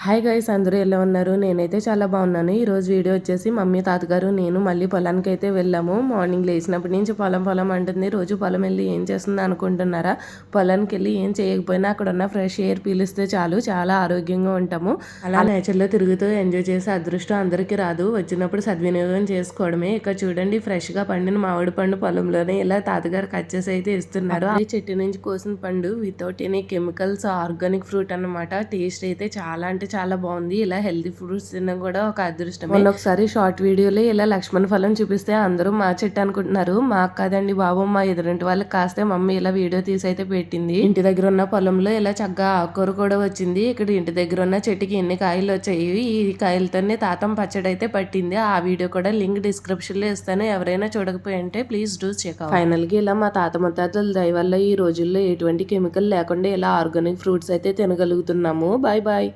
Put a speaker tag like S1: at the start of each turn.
S1: Hi guys, అందరూ ఎలా ఉన్నారు? నేనైతే చాలా బాగున్నాను. ఈరోజు వీడియో వచ్చేసి మమ్మీ తాతగారు నేను మళ్ళీ పొలానికి అయితే వెళ్ళాము. మార్నింగ్ లేచినప్పటి నుంచి పొలం అంటుంది. రోజు పొలం వెళ్ళి ఏం చేస్తుంది అనుకుంటున్నారా? పొలానికి వెళ్ళి ఏం చేయకపోయినా అక్కడ ఉన్న ఫ్రెష్ ఎయిర్ పీలిస్తే చాలు, చాలా ఆరోగ్యంగా ఉంటాము. అలా నేచర్లో తిరుగుతూ ఎంజాయ్ చేసే అదృష్టం అందరికీ రాదు. వచ్చినప్పుడు సద్వినియోగం చేసుకోవడమే. ఇక చూడండి, ఫ్రెష్గా పండిన మామిడి పండు పొలంలోనే ఇలా తాతగారు కట్ చేసి అయితే ఇస్తున్నారు. ఆ చెట్టు నుంచి కోసిన పండు without any chemicals, organic fruit అన్నమాట. టేస్ట్ అయితే చాలా బాగుంది. ఇలా హెల్తీ ఫ్రూట్స్ తినడం కూడా ఒక అదృష్టం. మొన్న ఒకసారి షార్ట్ వీడియోలో ఇలా లక్ష్మణ ఫలం చూపిస్తే అందరూ మా చెట్టు అనుకుంటున్నారు. మాకు కాదండి బాబు, మా ఎదురింటి వాళ్ళకి కాస్తే మమ్మీ ఇలా వీడియో తీసి అయితే పెట్టింది. ఇంటి దగ్గర ఉన్న పొలంలో ఇలా చక్కగా ఆకుకూర కూడా వచ్చింది. ఇక్కడ ఇంటి దగ్గర ఉన్న చెట్టుకి ఎన్ని కాయలు వచ్చాయి. ఈ కాయలతోనే తాతం పచ్చడి అయితే పట్టింది. ఆ వీడియో కూడా లింక్ డిస్క్రిప్షన్ లో ఇస్తాను. ఎవరైనా చూడకపోయింటే ప్లీజ్ డూ చెక్. ఫైనల్ గా ఇలా మా తాత ముత్తాతల దయ వల్ల ఈ రోజుల్లో ఎటువంటి కెమికల్ లేకుండా ఇలా ఆర్గానిక్ ఫ్రూట్స్ అయితే తినగలుగుతున్నాము. Bye bye.